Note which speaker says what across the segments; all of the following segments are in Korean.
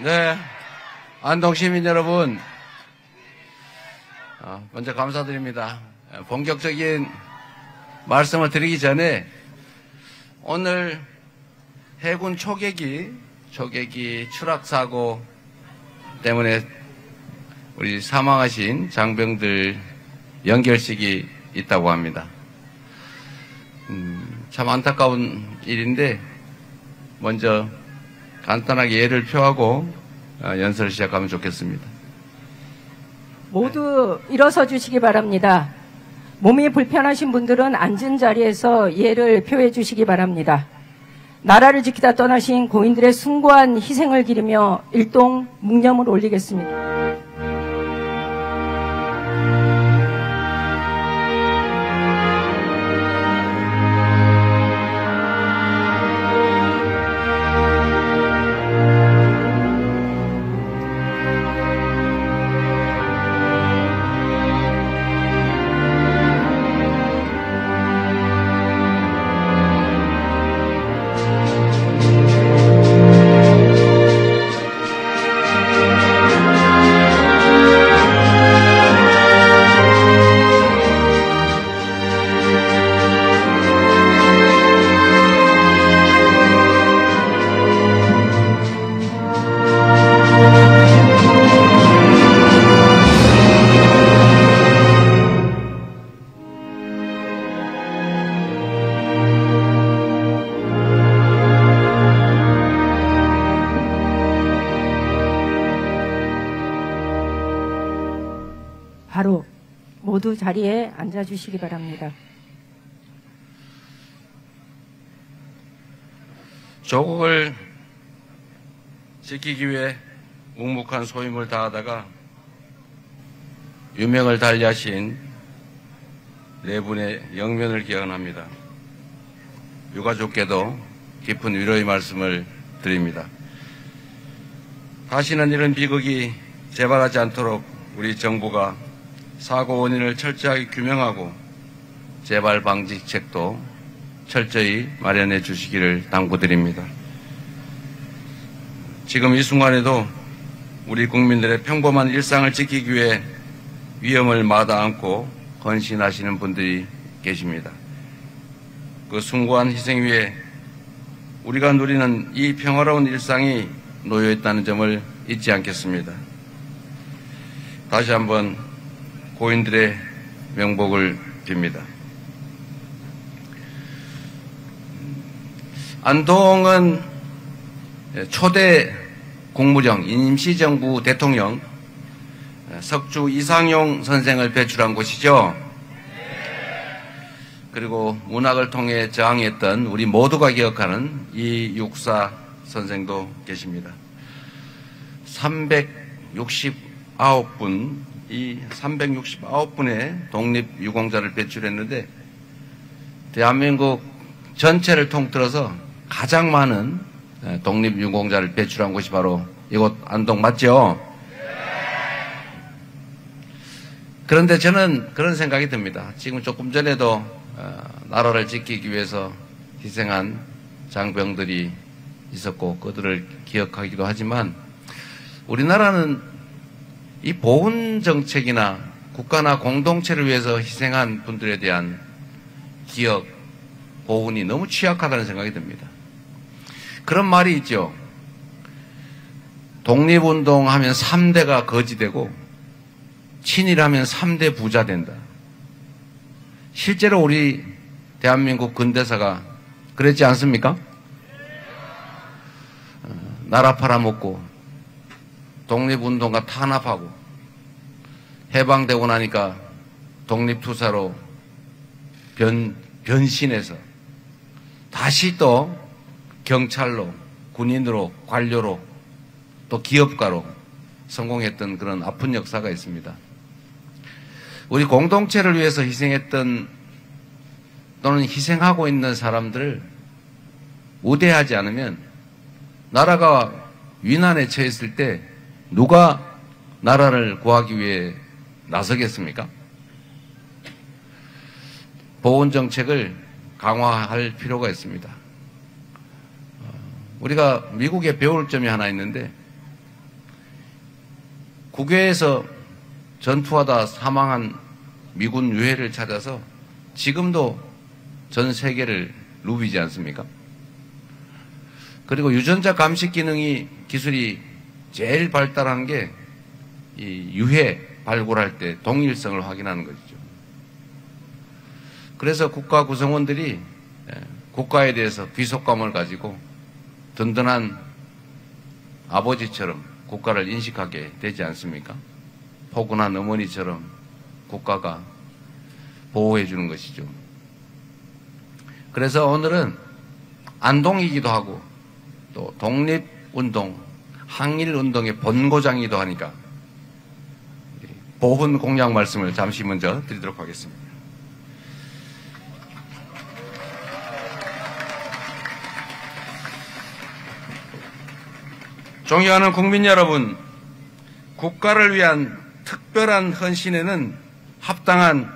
Speaker 1: 네, 안동 시민 여러분, 먼저 감사드립니다. 본격적인 말씀을 드리기 전에 오늘 해군 초계기 추락사고 때문에 우리 사망하신 장병들 연결식이 있다고 합니다. 참 안타까운 일인데 먼저 간단하게 예를 표하고 연설을 시작하면 좋겠습니다.
Speaker 2: 모두 일어서 주시기 바랍니다. 몸이 불편하신 분들은 앉은 자리에서 예를 표해 주시기 바랍니다. 나라를 지키다 떠나신 고인들의 숭고한 희생을 기리며 일동 묵념을 올리겠습니다. 바로 모두 자리에 앉아주시기 바랍니다.
Speaker 1: 조국을 지키기 위해 묵묵한 소임을 다하다가 유명을 달리하신 네 분의 영면을 기원합니다. 유가족께도 깊은 위로의 말씀을 드립니다. 다시는 이런 비극이 재발하지 않도록 우리 정부가 사고 원인을 철저하게 규명하고 재발 방지책도 철저히 마련해 주시기를 당부드립니다. 지금 이 순간에도 우리 국민들의 평범한 일상을 지키기 위해 위험을 마다 않고 헌신하시는 분들이 계십니다. 그 숭고한 희생 위에 우리가 누리는 이 평화로운 일상이 놓여 있다는 점을 잊지 않겠습니다. 다시 한번 고인들의 명복을 빕니다. 안동은 초대 국무령, 임시정부 대통령 석주 이상용 선생을 배출한 곳이죠. 그리고 문학을 통해 저항했던 우리 모두가 기억하는 이육사 선생도 계십니다. 369분, 이 369분의 독립유공자를 배출했는데 대한민국 전체를 통틀어서 가장 많은 독립유공자를 배출한 곳이 바로 이곳 안동 맞죠? 그런데 저는 그런 생각이 듭니다. 지금 조금 전에도 나라를 지키기 위해서 희생한 장병들이 있었고 그들을 기억하기도 하지만 우리나라는 이 보훈 정책이나 국가나 공동체를 위해서 희생한 분들에 대한 기억, 보훈이 너무 취약하다는 생각이 듭니다. 그런 말이 있죠. 독립운동하면 3대가 거지되고 친일하면 3대 부자 된다. 실제로 우리 대한민국 근대사가 그랬지 않습니까? 나라 팔아먹고 독립운동가 탄압하고 해방되고 나니까 독립투사로 변신해서 다시 또 경찰로, 군인으로, 관료로, 또 기업가로 성공했던 그런 아픈 역사가 있습니다. 우리 공동체를 위해서 희생했던 또는 희생하고 있는 사람들을 우대하지 않으면 나라가 위난에 처했을 때 누가 나라를 구하기 위해 나서겠습니까? 보훈 정책을 강화할 필요가 있습니다. 우리가 미국에 배울 점이 하나 있는데 국외에서 전투하다 사망한 미군 유해를 찾아서 지금도 전 세계를 누비지 않습니까? 그리고 유전자 감식 기술이 제일 발달한 게 이 유해 발굴할 때 동일성을 확인하는 것이죠. 그래서 국가 구성원들이 국가에 대해서 귀속감을 가지고 든든한 아버지처럼 국가를 인식하게 되지 않습니까? 포근한 어머니처럼 국가가 보호해 주는 것이죠. 그래서 오늘은 안동이기도 하고 또 독립운동, 항일운동의 본고장이기도 하니까 보훈 공약 말씀을 잠시 먼저 드리도록 하겠습니다. 존경하는 국민 여러분, 국가를 위한 특별한 헌신에는 합당한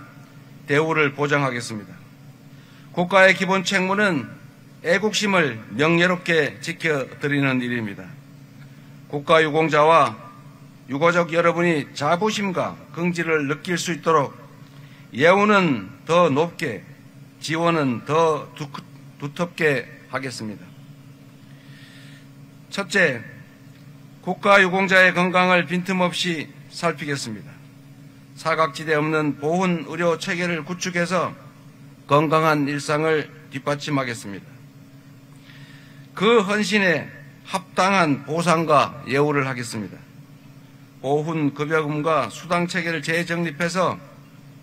Speaker 1: 대우를 보장하겠습니다. 국가의 기본 책무는 애국심을 명예롭게 지켜드리는 일입니다. 국가유공자와 유가족 여러분이 자부심과 긍지를 느낄 수 있도록 예우는 더 높게, 지원은 더 두텁게 하겠습니다. 첫째, 국가유공자의 건강을 빈틈없이 살피겠습니다. 사각지대 없는 보훈 의료 체계를 구축해서 건강한 일상을 뒷받침하겠습니다. 그 헌신에 합당한 보상과 예우를 하겠습니다. 보훈 급여금과 수당 체계를 재정립해서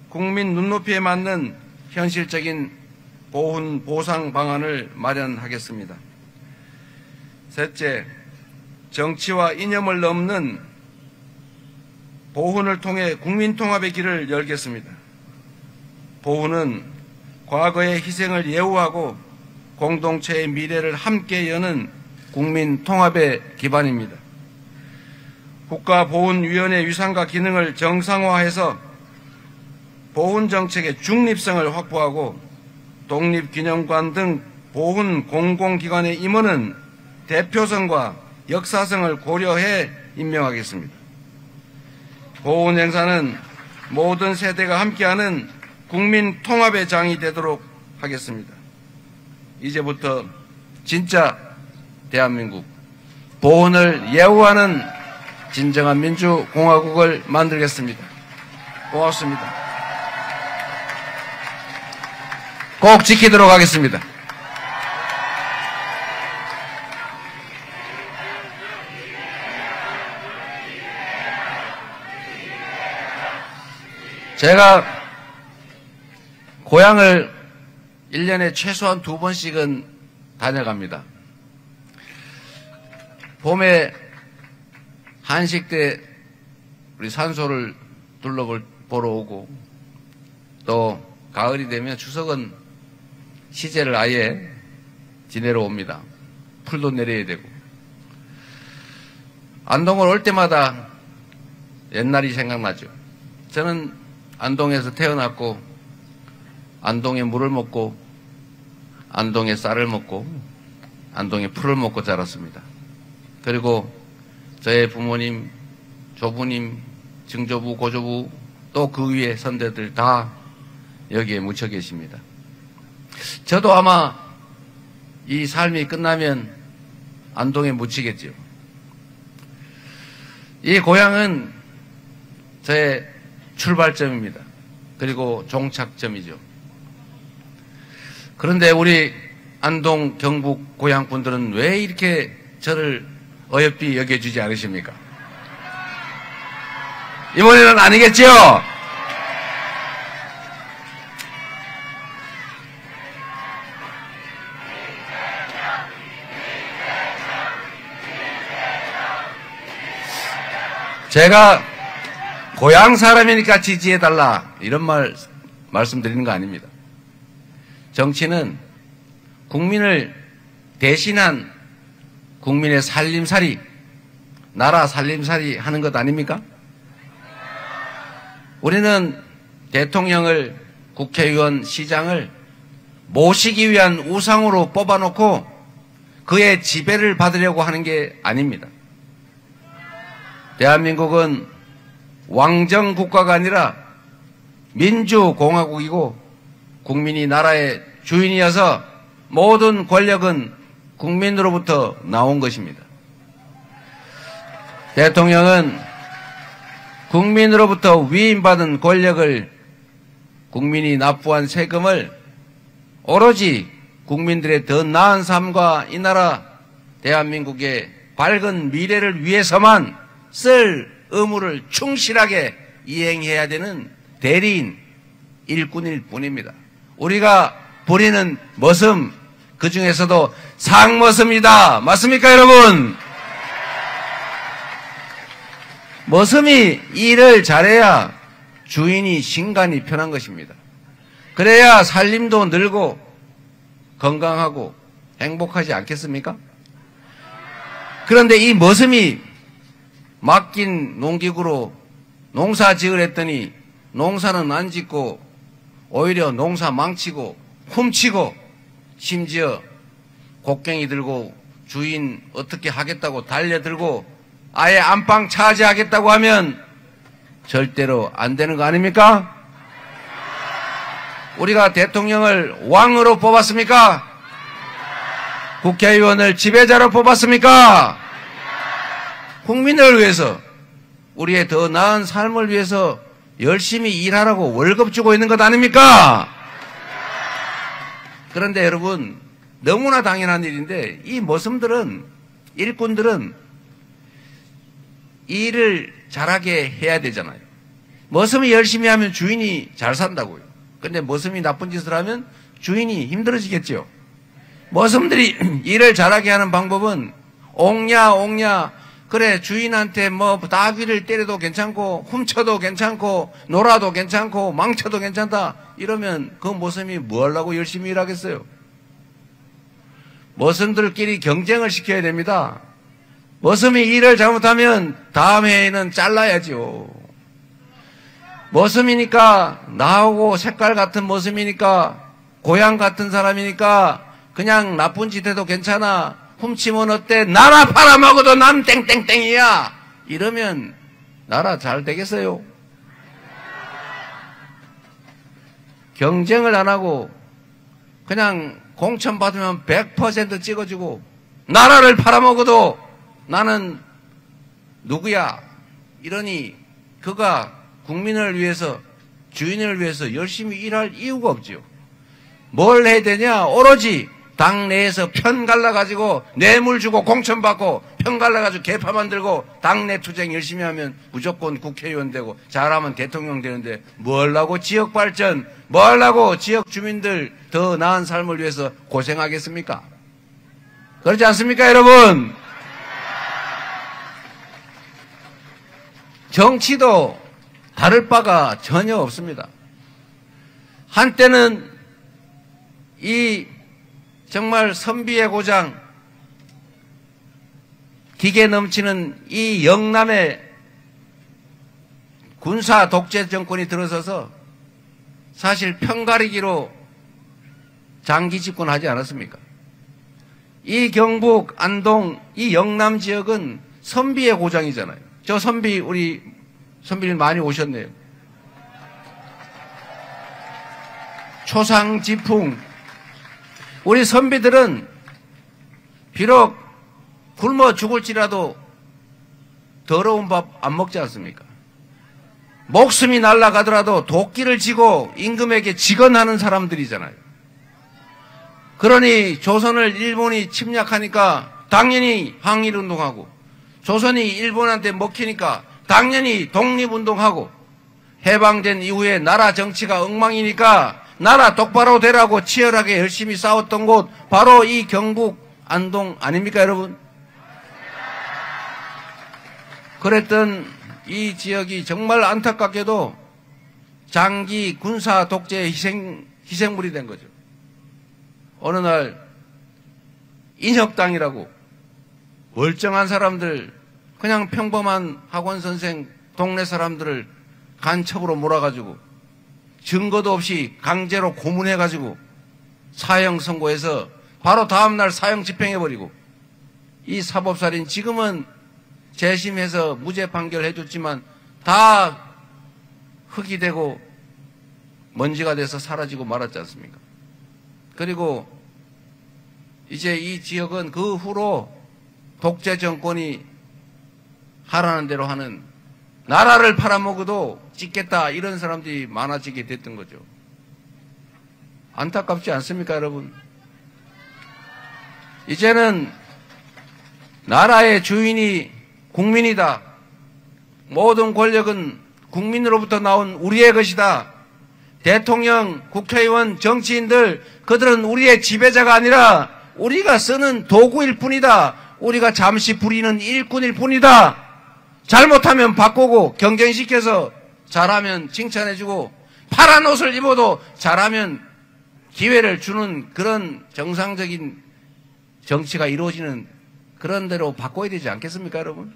Speaker 1: 국민 눈높이에 맞는 현실적인 보훈 보상 방안을 마련하겠습니다. 셋째, 정치와 이념을 넘는 보훈을 통해 국민 통합의 길을 열겠습니다. 보훈은 과거의 희생을 예우하고 공동체의 미래를 함께 여는 국민 통합의 기반입니다. 국가보훈위원회 위상과 기능을 정상화해서 보훈정책의 중립성을 확보하고 독립기념관 등 보훈 공공기관의 임원은 대표성과 역사성을 고려해 임명하겠습니다. 보훈 행사는 모든 세대가 함께하는 국민 통합의 장이 되도록 하겠습니다. 이제부터 진짜 대한민국, 보훈을 예우하는 진정한 민주공화국을 만들겠습니다. 고맙습니다. 꼭 지키도록 하겠습니다. 제가 고향을 1년에 최소한 2번씩은 다녀갑니다. 봄에 한식 때 우리 산소를 둘러보러 오고, 또 가을이 되면 추석은 시제를 아예 지내러 옵니다. 풀도 내려야 되고. 안동을 올 때마다 옛날이 생각나죠. 저는 안동에서 태어났고, 안동의 물을 먹고, 안동의 쌀을 먹고, 안동의 풀을 먹고 자랐습니다. 그리고 저의 부모님, 조부님, 증조부, 고조부, 또 그 위에 선대들 다 여기에 묻혀 계십니다. 저도 아마 이 삶이 끝나면 안동에 묻히겠죠. 이 고향은 저의 출발점입니다. 그리고 종착점이죠. 그런데 우리 안동, 경북 고향 분들은 왜 이렇게 저를 어여삐 여겨주지 않으십니까? 이번에는 아니겠죠? 제가 고향 사람이니까 지지해달라 이런 말씀드리는 거 아닙니다. 정치는 국민을 대신한 국민의 살림살이, 나라 살림살이 하는 것 아닙니까? 우리는 대통령을, 국회의원, 시장을 모시기 위한 우상으로 뽑아놓고 그의 지배를 받으려고 하는 게 아닙니다. 대한민국은 왕정국가가 아니라 민주공화국이고 국민이 나라의 주인이어서 모든 권력은 국민으로부터 나온 것입니다. 대통령은 국민으로부터 위임받은 권력을 국민이 납부한 세금을 오로지 국민들의 더 나은 삶과 이 나라 대한민국의 밝은 미래를 위해서만 쓸 의무를 충실하게 이행해야 되는 대리인 일꾼일 뿐입니다. 우리가 부리는 머슴, 그 중에서도 상머슴이다. 맞습니까, 여러분? 머슴이 일을 잘해야 주인이 신간이 편한 것입니다. 그래야 살림도 늘고 건강하고 행복하지 않겠습니까? 그런데 이 머슴이 맡긴 농기구로 농사 지으려 했더니 농사는 안 짓고 오히려 농사 망치고 훔치고 심지어 곡괭이 들고 주인 어떻게 하겠다고 달려들고 아예 안방 차지하겠다고 하면 절대로 안 되는 거 아닙니까? 우리가 대통령을 왕으로 뽑았습니까? 국회의원을 지배자로 뽑았습니까? 국민을 위해서, 우리의 더 나은 삶을 위해서 열심히 일하라고 월급 주고 있는 것 아닙니까? 그런데 여러분, 너무나 당연한 일인데 이 머슴들은, 일꾼들은 일을 잘하게 해야 되잖아요. 머슴이 열심히 하면 주인이 잘 산다고요. 근데 머슴이 나쁜 짓을 하면 주인이 힘들어지겠죠. 머슴들이 일을 잘하게 하는 방법은 옹냐 그래 주인한테 뭐 나귀를 때려도 괜찮고 훔쳐도 괜찮고 놀아도 괜찮고 망쳐도 괜찮다 이러면 그 머슴이 뭐 하려고 열심히 일하겠어요. 머슴들끼리 경쟁을 시켜야 됩니다. 머슴이 일을 잘못하면 다음 해에는 잘라야죠. 머슴이니까 나하고 색깔 같은 머슴이니까 고향 같은 사람이니까 그냥 나쁜 짓 해도 괜찮아. 훔치면 어때? 나라 팔아먹어도 난 땡땡땡이야. 이러면 나라 잘 되겠어요? 경쟁을 안 하고 그냥 공천 받으면 100% 찍어주고 나라를 팔아먹어도 나는 누구야? 이러니 그가 국민을 위해서 주인을 위해서 열심히 일할 이유가 없죠. 뭘 해야 되냐? 오로지 당내에서 편 갈라가지고 뇌물 주고 공천 받고 편 갈라가지고 개파 만들고 당내 투쟁 열심히 하면 무조건 국회의원 되고 잘하면 대통령 되는데 뭘 하고 지역 발전, 뭘 하고 지역 주민들 더 나은 삶을 위해서 고생하겠습니까? 그렇지 않습니까, 여러분? 정치도 다를 바가 전혀 없습니다. 한때는 이 정말 선비의 고장, 기계 넘치는 이 영남의 군사 독재 정권이 들어서서 사실 편가르기로 장기 집권하지 않았습니까? 이 경북, 안동, 이 영남 지역은 선비의 고장이잖아요. 저 선비, 우리 선비님 많이 오셨네요. 초상지풍. 우리 선비들은 비록 굶어 죽을지라도 더러운 밥 안 먹지 않습니까? 목숨이 날아가더라도 도끼를 쥐고 임금에게 직언하는 사람들이잖아요. 그러니 조선을 일본이 침략하니까 당연히 항일운동하고 조선이 일본한테 먹히니까 당연히 독립운동하고 해방된 이후에 나라 정치가 엉망이니까 나라 똑바로 되라고 치열하게 열심히 싸웠던 곳 바로 이 경북 안동 아닙니까, 여러분? 그랬던 이 지역이 정말 안타깝게도 장기 군사 독재의 희생물이 된 거죠. 어느 날 인혁당이라고 멀쩡한 사람들, 그냥 평범한 학원 선생, 동네 사람들을 간첩으로 몰아가지고 증거도 없이 강제로 고문해가지고 사형 선고해서 바로 다음날 사형 집행해버리고 이 사법살인 지금은 재심해서 무죄 판결해줬지만 다 흙이 되고 먼지가 돼서 사라지고 말았지 않습니까? 그리고 이제 이 지역은 그 후로 독재 정권이 하라는 대로 하는, 나라를 팔아먹어도 찍겠다 이런 사람들이 많아지게 됐던 거죠. 안타깝지 않습니까, 여러분? 이제는 나라의 주인이 국민이다. 모든 권력은 국민으로부터 나온 우리의 것이다. 대통령, 국회의원, 정치인들, 그들은 우리의 지배자가 아니라 우리가 쓰는 도구일 뿐이다. 우리가 잠시 부리는 일꾼일 뿐이다. 잘못하면 바꾸고, 경쟁시켜서 잘하면 칭찬해주고, 파란 옷을 입어도 잘하면 기회를 주는 그런 정상적인 정치가 이루어지는 그런 대로 바꿔야 되지 않겠습니까, 여러분?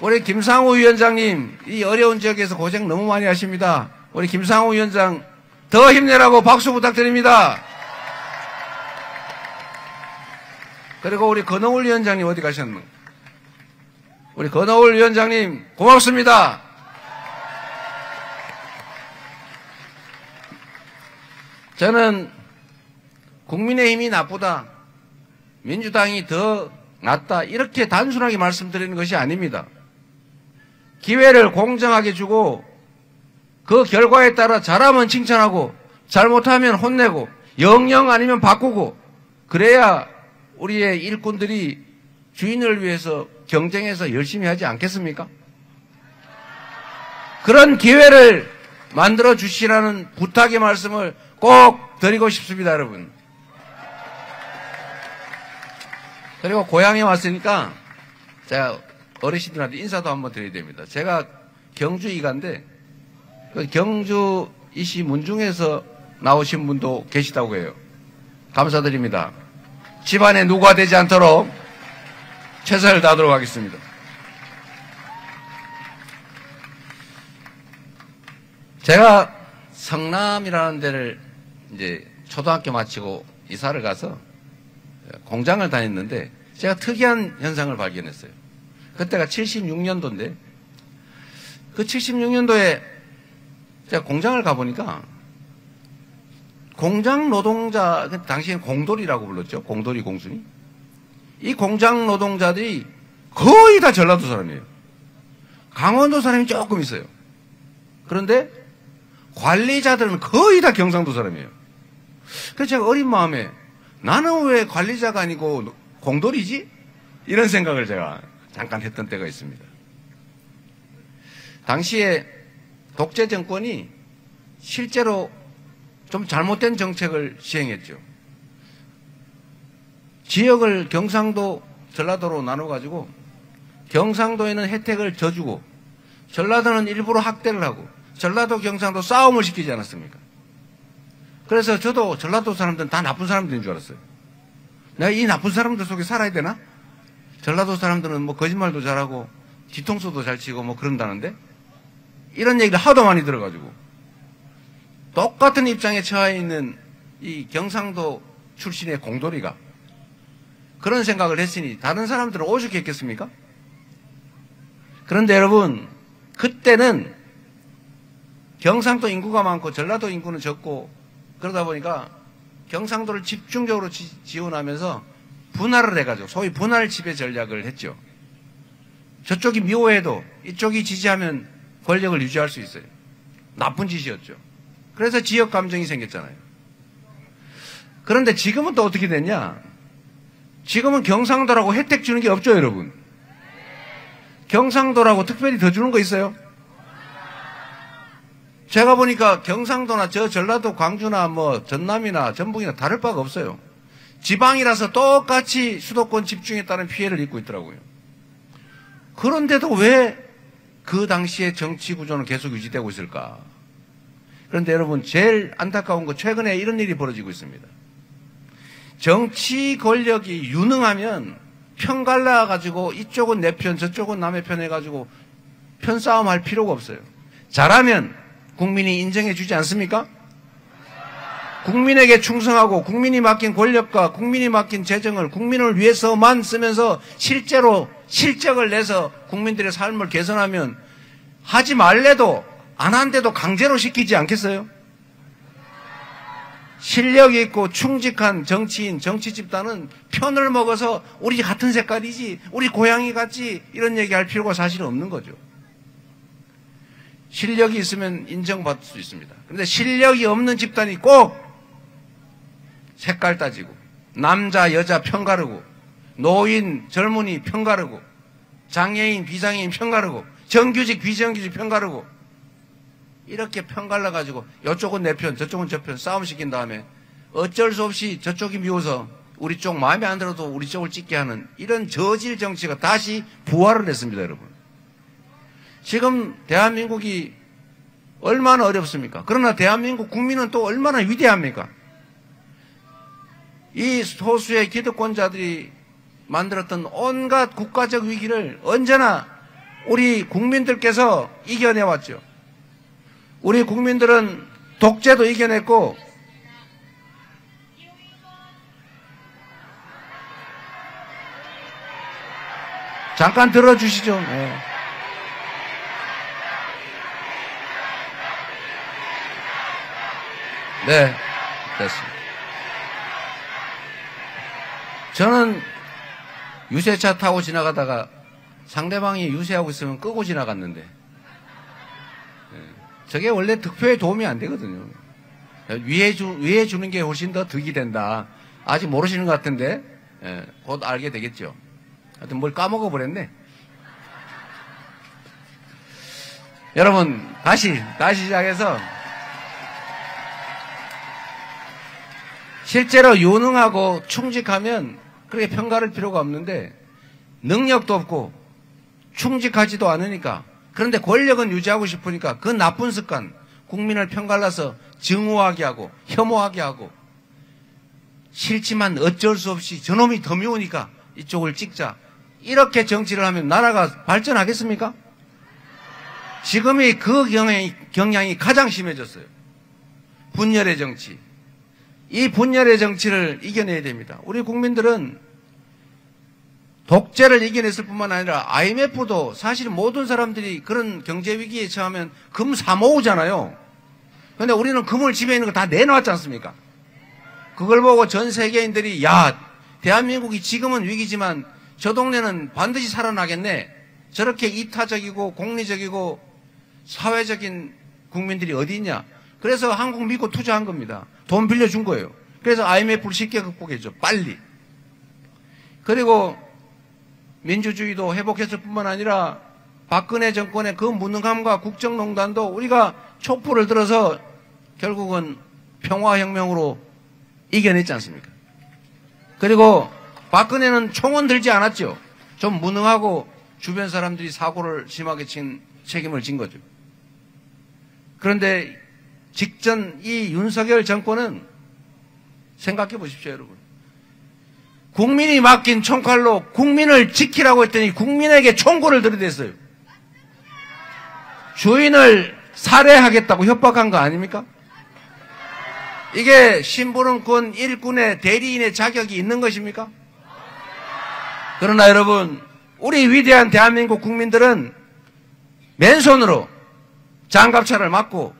Speaker 1: 우리 김상우 위원장님, 이 어려운 지역에서 고생 너무 많이 하십니다. 우리 김상우 위원장 더 힘내라고 박수 부탁드립니다. 그리고 우리 건어울 위원장님 어디 가셨노? 우리 건어울 위원장님 고맙습니다. 저는 국민의힘이 나쁘다, 민주당이 더 낫다, 이렇게 단순하게 말씀드리는 것이 아닙니다. 기회를 공정하게 주고 그 결과에 따라 잘하면 칭찬하고 잘못하면 혼내고 영영 아니면 바꾸고, 그래야 우리의 일꾼들이 주인을 위해서 경쟁해서 열심히 하지 않겠습니까? 그런 기회를 만들어 주시라는 부탁의 말씀을 꼭 드리고 싶습니다, 여러분. 그리고 고향에 왔으니까 제가 어르신들한테 인사도 한번 드려야 됩니다. 제가 경주 이가인데, 경주 이시 문중에서 나오신 분도 계시다고 해요. 감사드립니다. 집안에 누가 되지 않도록 최선을 다하도록 하겠습니다. 제가 성남이라는 데를 이제 초등학교 마치고 이사를 가서 공장을 다녔는데, 제가 특이한 현상을 발견했어요. 그때가 76년도인데, 그 76년도에 제가 공장을 가보니까 공장 노동자, 당시엔 공돌이라고 불렀죠. 공돌이 공순이. 이 공장 노동자들이 거의 다 전라도 사람이에요. 강원도 사람이 조금 있어요. 그런데 관리자들은 거의 다 경상도 사람이에요. 그래서 제가 어린 마음에 나는 왜 관리자가 아니고 공돌이지? 이런 생각을 제가 잠깐 했던 때가 있습니다. 당시에 독재 정권이 실제로 좀 잘못된 정책을 시행했죠. 지역을 경상도, 전라도로 나눠가지고 경상도에는 혜택을 더 주고 전라도는 일부러 학대를 하고 전라도, 경상도 싸움을 시키지 않았습니까? 그래서 저도 전라도 사람들은 다 나쁜 사람들인 줄 알았어요. 내가 이 나쁜 사람들 속에 살아야 되나? 전라도 사람들은 뭐 거짓말도 잘하고 뒤통수도 잘 치고 뭐 그런다는데, 이런 얘기를 하도 많이 들어가지고 똑같은 입장에 처해 있는 이 경상도 출신의 공돌이가 그런 생각을 했으니 다른 사람들은 오죽했겠습니까? 그런데 여러분, 그때는 경상도 인구가 많고 전라도 인구는 적고 그러다 보니까 경상도를 집중적으로 지원하면서 분할을 해가지고 소위 분할 지배 전략을 했죠. 저쪽이 미워해도 이쪽이 지지하면 권력을 유지할 수 있어요. 나쁜 짓이었죠. 그래서 지역 감정이 생겼잖아요. 그런데 지금은 또 어떻게 됐냐? 지금은 경상도라고 혜택 주는 게 없죠, 여러분. 경상도라고 특별히 더 주는 거 있어요? 제가 보니까 경상도나 저 전라도, 광주나 뭐 전남이나 전북이나 다를 바가 없어요. 지방이라서 똑같이 수도권 집중에 따른 피해를 입고 있더라고요. 그런데도 왜 그 당시의 정치 구조는 계속 유지되고 있을까? 그런데 여러분, 제일 안타까운 거, 최근에 이런 일이 벌어지고 있습니다. 정치 권력이 유능하면 편 갈라가지고 이쪽은 내 편, 저쪽은 남의 편 해가지고 편싸움 할 필요가 없어요. 잘하면 국민이 인정해 주지 않습니까? 국민에게 충성하고 국민이 맡긴 권력과 국민이 맡긴 재정을 국민을 위해서만 쓰면서 실제로 실적을 내서 국민들의 삶을 개선하면 하지 말래도 안 한데도 강제로 시키지 않겠어요? 실력 있고 충직한 정치인, 정치 집단은 편을 먹어서 우리 같은 색깔이지, 우리 고향이 같지 이런 얘기할 필요가 사실은 없는 거죠. 실력이 있으면 인정받을 수 있습니다. 그런데 실력이 없는 집단이 꼭 색깔 따지고 남자, 여자 편가르고 노인, 젊은이 편가르고 장애인, 비장애인 편가르고 정규직, 비정규직 편가르고 이렇게 편갈라가지고 이쪽은 내 편, 저쪽은 저 편 싸움시킨 다음에 어쩔 수 없이 저쪽이 미워서 우리 쪽 마음에 안 들어도 우리 쪽을 찍게 하는 이런 저질 정치가 다시 부활을 했습니다, 여러분. 지금 대한민국이 얼마나 어렵습니까? 그러나 대한민국 국민은 또 얼마나 위대합니까? 이 소수의 기득권자들이 만들었던 온갖 국가적 위기를 언제나 우리 국민들께서 이겨내왔죠. 우리 국민들은 독재도 이겨냈고 잠깐 들어주시죠. 네. 네, 됐습니다. 저는 유세차 타고 지나가다가 상대방이 유세하고 있으면 끄고 지나갔는데 저게 원래 득표에 도움이 안 되거든요. 위해 주는 게 훨씬 더 득이 된다. 아직 모르시는 것 같은데 곧 알게 되겠죠. 하여튼 뭘 까먹어 버렸네. 여러분 다시 시작해서 실제로 유능하고 충직하면 그렇게 편가를 필요가 없는데 능력도 없고 충직하지도 않으니까 그런데 권력은 유지하고 싶으니까 그 나쁜 습관 국민을 편갈라서 증오하게 하고 혐오하게 하고 싫지만 어쩔 수 없이 저놈이 더 미우니까 이쪽을 찍자 이렇게 정치를 하면 나라가 발전하겠습니까? 지금이 그 경향이 가장 심해졌어요. 분열의 정치. 이 분열의 정치를 이겨내야 됩니다. 우리 국민들은 독재를 이겨냈을 뿐만 아니라 IMF도 사실 모든 사람들이 그런 경제위기에 처하면 금 사 모으잖아요. 그런데 우리는 금을 집에 있는 거 다 내놓았지 않습니까? 그걸 보고 전 세계인들이 야 대한민국이 지금은 위기지만 저 동네는 반드시 살아나겠네. 저렇게 이타적이고 공리적이고 사회적인 국민들이 어디 있냐. 그래서 한국 믿고 투자한 겁니다. 돈 빌려준 거예요. 그래서 IMF를 쉽게 극복했죠. 빨리. 그리고 민주주의도 회복했을 뿐만 아니라 박근혜 정권의 그 무능함과 국정농단도 우리가 촛불을 들어서 결국은 평화혁명으로 이겨냈지 않습니까? 그리고 박근혜는 총은 들지 않았죠. 좀 무능하고 주변 사람들이 사고를 심하게 친 책임을 진 거죠. 그런데 직전 이 윤석열 정권은 생각해 보십시오, 여러분. 국민이 맡긴 총칼로 국민을 지키라고 했더니 국민에게 총구를 들이댔어요. 주인을 살해하겠다고 협박한 거 아닙니까? 이게 심부름꾼 일꾼의 대리인의 자격이 있는 것입니까? 그러나 여러분, 우리 위대한 대한민국 국민들은 맨손으로 장갑차를 맞고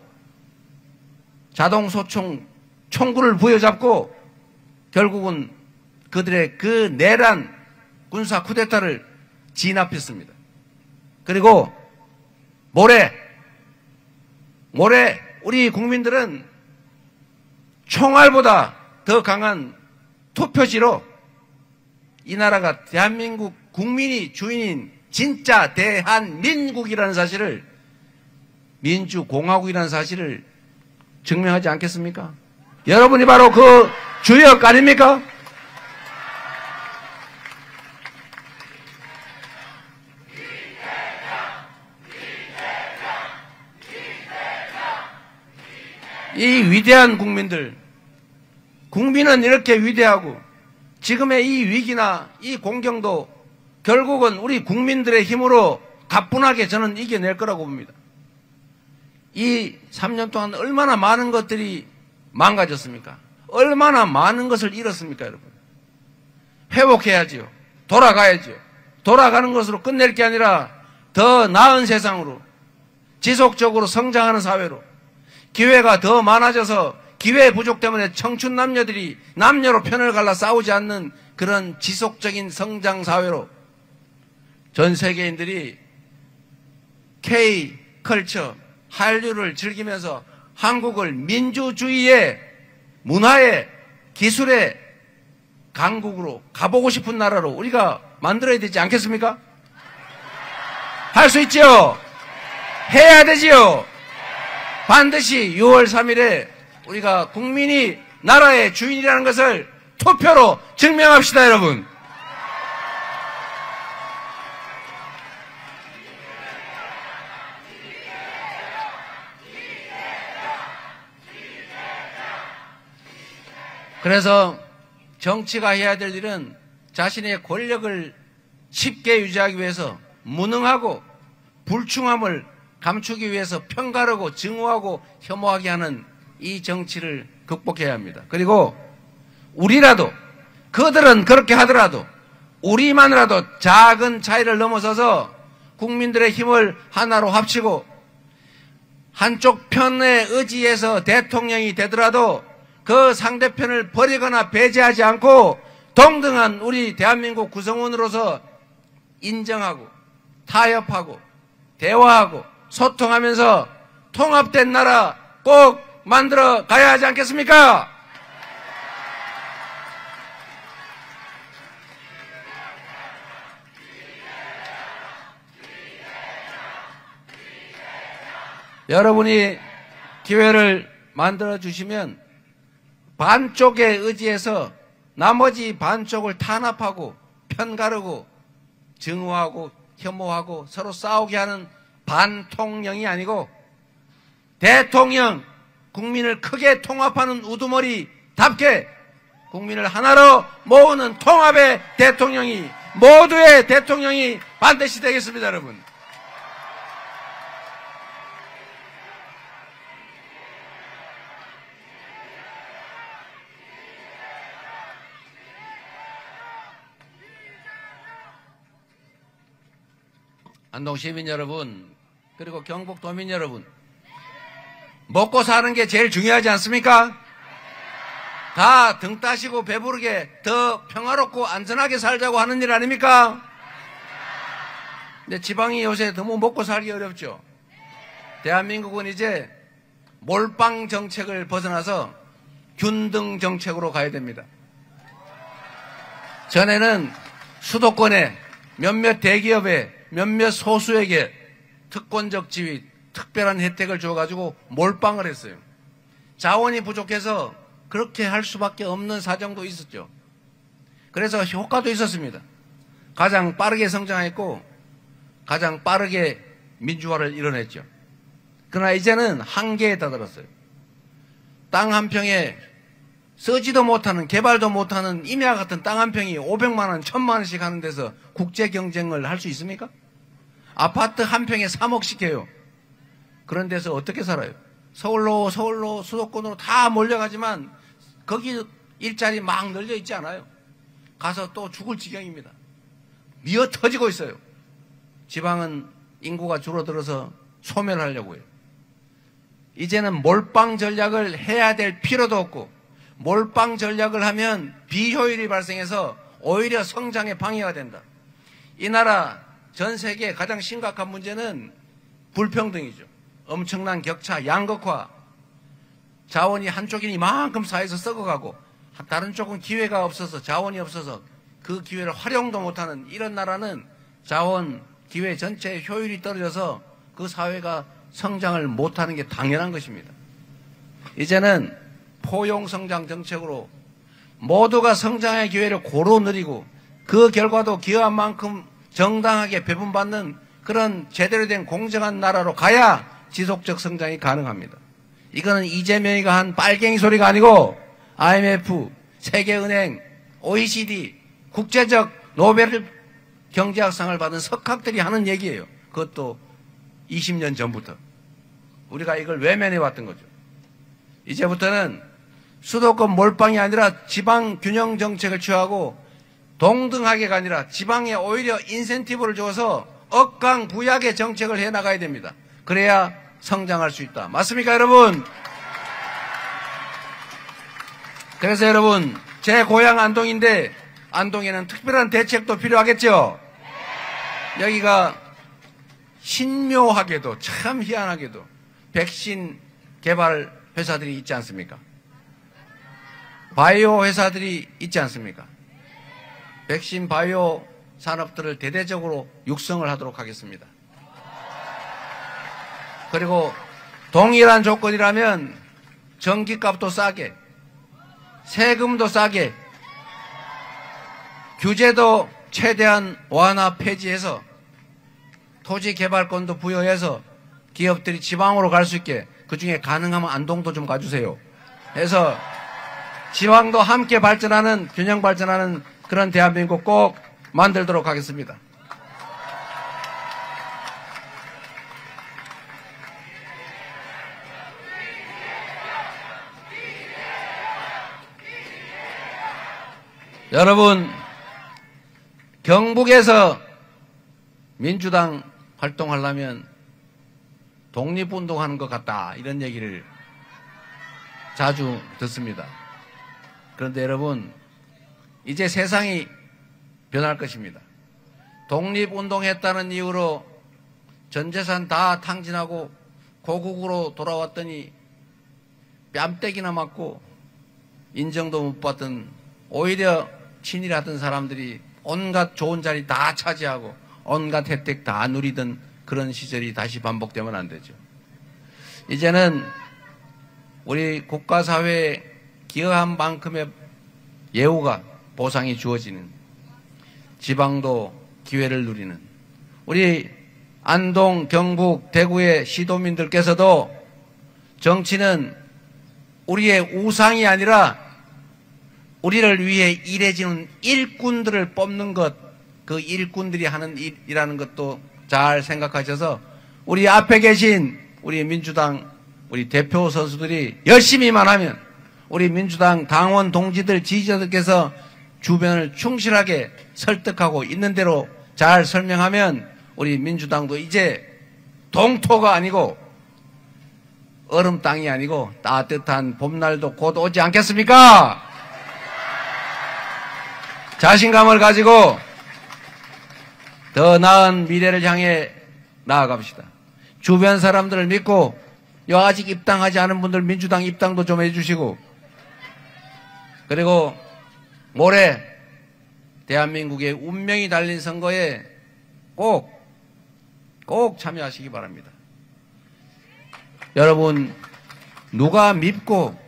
Speaker 1: 자동소총 총구를 부여잡고 결국은 그들의 그 내란 군사 쿠데타를 진압했습니다. 그리고 모레 우리 국민들은 총알보다 더 강한 투표지로 이 나라가 대한민국 국민이 주인인 진짜 대한민국이라는 사실을 민주공화국이라는 사실을 증명하지 않겠습니까? 여러분이 바로 그 주역 아닙니까? 이 위대한 국민들, 국민은 이렇게 위대하고 지금의 이 위기나 이 공경도 결국은 우리 국민들의 힘으로 가뿐하게 저는 이겨낼 거라고 봅니다. 이 3년 동안 얼마나 많은 것들이 망가졌습니까? 얼마나 많은 것을 잃었습니까, 여러분? 회복해야지요. 돌아가야지요. 돌아가는 것으로 끝낼 게 아니라 더 나은 세상으로, 지속적으로 성장하는 사회로, 기회가 더 많아져서 기회 부족 때문에 청춘 남녀들이 남녀로 편을 갈라 싸우지 않는 그런 지속적인 성장 사회로 전 세계인들이 K-컬처, 한류를 즐기면서 한국을 민주주의의 문화의 기술의 강국으로 가보고 싶은 나라로 우리가 만들어야 되지 않겠습니까? 할 수 있지요? 해야 되지요? 반드시 6월 3일에 우리가 국민이 나라의 주인이라는 것을 투표로 증명합시다, 여러분. 그래서 정치가 해야 될 일은 자신의 권력을 쉽게 유지하기 위해서 무능하고 불충함을 감추기 위해서 편가르고 증오하고 혐오하게 하는 이 정치를 극복해야 합니다. 그리고 우리라도, 그들은 그렇게 하더라도 우리만이라도 작은 차이를 넘어서서 국민들의 힘을 하나로 합치고 한쪽 편에 의지해서 대통령이 되더라도 그 상대편을 버리거나 배제하지 않고 동등한 우리 대한민국 구성원으로서 인정하고 타협하고 대화하고 소통하면서 통합된 나라 꼭 만들어 가야 하지 않겠습니까? 여러분이 기회를 만들어 주시면 반쪽에 의지해서 나머지 반쪽을 탄압하고 편가르고 증오하고 혐오하고 서로 싸우게 하는 반통령이 아니고 대통령, 국민을 크게 통합하는 우두머리답게 국민을 하나로 모으는 통합의 대통령이, 모두의 대통령이 반드시 되겠습니다, 여러분. 안동 시민 여러분, 그리고 경북 도민 여러분, 먹고 사는 게 제일 중요하지 않습니까? 다 등 따시고 배부르게 더 평화롭고 안전하게 살자고 하는 일 아닙니까? 근데 지방이 요새 너무 먹고 살기 어렵죠. 대한민국은 이제 몰빵 정책을 벗어나서 균등 정책으로 가야 됩니다. 전에는 수도권에 몇몇 대기업에 몇몇 소수에게 특권적 지위, 특별한 혜택을 줘가지고 몰빵을 했어요. 자원이 부족해서 그렇게 할 수밖에 없는 사정도 있었죠. 그래서 효과도 있었습니다. 가장 빠르게 성장했고 가장 빠르게 민주화를 이뤄냈죠. 그러나 이제는 한계에 다다랐어요. 땅 한 평에 쓰지도 못하는, 개발도 못하는 임야 같은 땅 한 평이 500만 원, 1000만 원씩 하는 데서 국제 경쟁을 할 수 있습니까? 아파트 한 평에 3억씩 해요. 그런 데서 어떻게 살아요? 서울로 수도권으로 다 몰려가지만 거기 일자리 막 널려 있지 않아요. 가서 또 죽을 지경입니다. 미어 터지고 있어요. 지방은 인구가 줄어들어서 소멸하려고 해요. 이제는 몰빵 전략을 해야 될 필요도 없고, 몰빵 전략을 하면 비효율이 발생해서 오히려 성장에 방해가 된다. 이 나라 전 세계 가장 심각한 문제는 불평등이죠. 엄청난 격차, 양극화, 자원이 한쪽이 이만큼 사회에서 썩어가고 다른 쪽은 기회가 없어서, 자원이 없어서 그 기회를 활용도 못하는 이런 나라는 자원, 기회 전체의 효율이 떨어져서 그 사회가 성장을 못하는 게 당연한 것입니다. 이제는 포용성장 정책으로 모두가 성장의 기회를 고루 누리고 그 결과도 기여한 만큼 정당하게 배분받는 그런 제대로 된 공정한 나라로 가야 지속적 성장이 가능합니다. 이거는 이재명이가 한 빨갱이 소리가 아니고 IMF, 세계은행, OECD, 국제적 노벨 경제학상을 받은 석학들이 하는 얘기예요. 그것도 20년 전부터. 우리가 이걸 외면해 왔던 거죠. 이제부터는 수도권 몰빵이 아니라 지방 균형 정책을 취하고 동등하게가 아니라 지방에 오히려 인센티브를 줘서 억강부약의 정책을 해나가야 됩니다. 그래야 성장할 수 있다. 맞습니까, 여러분? 그래서 여러분, 제 고향 안동인데 안동에는 특별한 대책도 필요하겠죠? 여기가 신묘하게도 참 희한하게도 백신 개발 회사들이 있지 않습니까? 바이오 회사들이 있지 않습니까? 백신 바이오 산업들을 대대적으로 육성을 하도록 하겠습니다. 그리고 동일한 조건이라면 전기값도 싸게, 세금도 싸게, 규제도 최대한 완화 폐지해서 토지 개발권도 부여해서 기업들이 지방으로 갈 수 있게, 그중에 가능하면 안동도 좀 가주세요. 해서 지방도 함께 발전하는, 균형 발전하는 그런 대한민국 꼭 만들도록 하겠습니다. 여러분, 경북에서 민주당 활동하려면 독립운동하는 것 같다, 이런 얘기를 자주 듣습니다. 그런데 여러분, 이제 세상이 변할 것입니다. 독립운동했다는 이유로 전재산 다 탕진하고 고국으로 돌아왔더니 뺨때기나 맞고 인정도 못 받던, 오히려 친일하던 사람들이 온갖 좋은 자리 다 차지하고 온갖 혜택 다 누리던 그런 시절이 다시 반복되면 안 되죠. 이제는 우리 국가사회에 기여한 만큼의 예우가, 보상이 주어지는, 지방도 기회를 누리는, 우리 안동, 경북, 대구의 시도민들께서도 정치는 우리의 우상이 아니라 우리를 위해 일해주는 일꾼들을 뽑는 것, 그 일꾼들이 하는 일이라는 것도 잘 생각하셔서 우리 앞에 계신 우리 민주당 우리 대표 선수들이 열심히만 하면, 우리 민주당 당원 동지들, 지지자들께서 주변을 충실하게 설득하고 있는 대로 잘 설명하면 우리 민주당도 이제 동토가 아니고 얼음 땅이 아니고 따뜻한 봄날도 곧 오지 않겠습니까? 자신감을 가지고 더 나은 미래를 향해 나아갑시다. 주변 사람들을 믿고, 아직 입당하지 않은 분들 민주당 입당도 좀 해주시고, 그리고 모레 대한민국의 운명이 달린 선거에 꼭 참여하시기 바랍니다. 여러분, 누가 밉고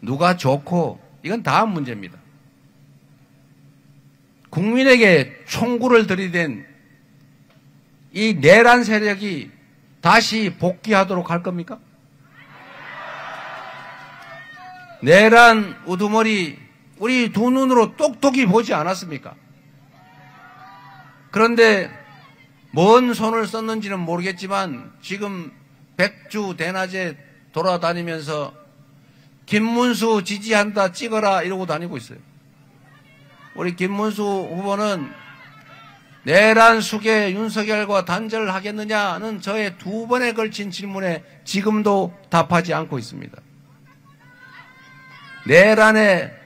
Speaker 1: 누가 좋고 이건 다음 문제입니다. 국민에게 총구를 들이댄 이 내란 세력이 다시 복귀하도록 할 겁니까? 내란 우두머리 우리 두 눈으로 똑똑히 보지 않았습니까? 그런데 뭔 손을 썼는지는 모르겠지만 지금 백주 대낮에 돌아다니면서 김문수 지지한다 찍어라 이러고 다니고 있어요. 우리 김문수 후보는 내란 수계 윤석열과 단절을 하겠느냐는 저의 2번에 걸친 질문에 지금도 답하지 않고 있습니다. 내란의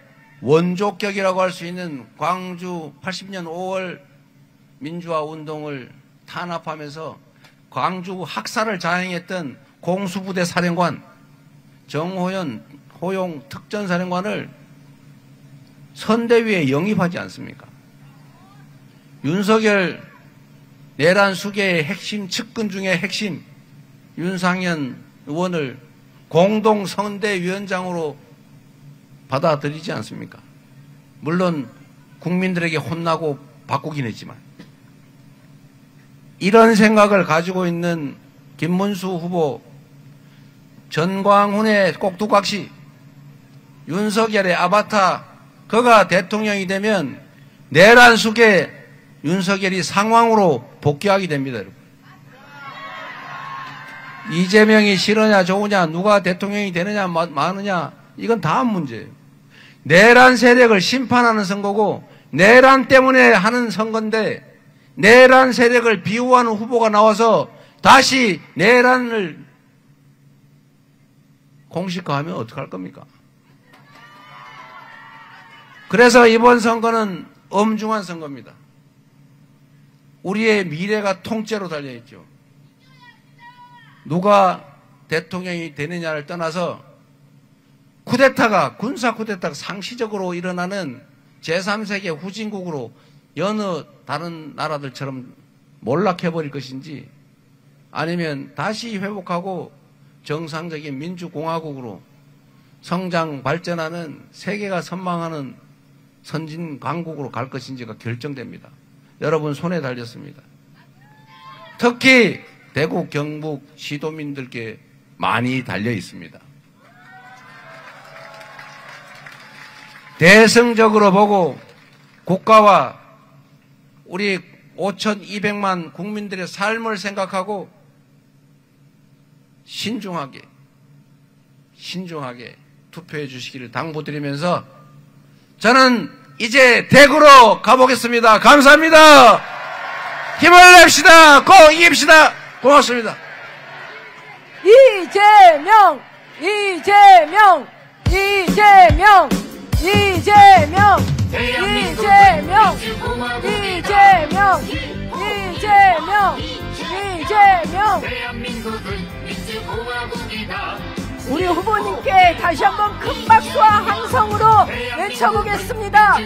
Speaker 1: 원조격이라고 할 수 있는 광주 80년 5월 민주화 운동을 탄압하면서 광주 학살을 자행했던 공수부대 사령관 정호연 호용 특전사령관을 선대위에 영입하지 않습니까? 윤석열 내란 수계의 핵심 측근 중에 핵심 윤상현 의원을 공동 선대위원장으로 받아들이지 않습니까? 물론 국민들에게 혼나고 바꾸긴 했지만, 이런 생각을 가지고 있는 김문수 후보, 전광훈의 꼭두각시, 윤석열의 아바타, 그가 대통령이 되면 내란 속에 윤석열이 상황으로 복귀하게 됩니다, 여러분. 이재명이 싫으냐 좋으냐, 누가 대통령이 되느냐 마느냐, 이건 다음 문제예요. 내란 세력을 심판하는 선거고 내란 때문에 하는 선거인데 내란 세력을 비호하는 후보가 나와서 다시 내란을 공식화하면 어떡할 겁니까? 그래서 이번 선거는 엄중한 선거입니다. 우리의 미래가 통째로 달려있죠. 누가 대통령이 되느냐를 떠나서 쿠데타가, 군사 쿠데타가 상시적으로 일어나는 제3세계 후진국으로 여느 다른 나라들처럼 몰락해버릴 것인지 아니면 다시 회복하고 정상적인 민주공화국으로 성장 발전하는 세계가 선망하는 선진 강국으로 갈 것인지가 결정됩니다. 여러분 손에 달렸습니다. 특히 대구 경북 시도민들께 많이 달려 있습니다. 대승적으로 보고 국가와 우리 5,200만 국민들의 삶을 생각하고 신중하게 투표해 주시기를 당부드리면서 저는 이제 대구로 가보겠습니다. 감사합니다. 힘을 냅시다. 꼭 이깁시다. 고맙습니다.
Speaker 2: 이재명! 우리 후보님께 다시 한번 큰 박수와 함성으로 외쳐보겠습니다.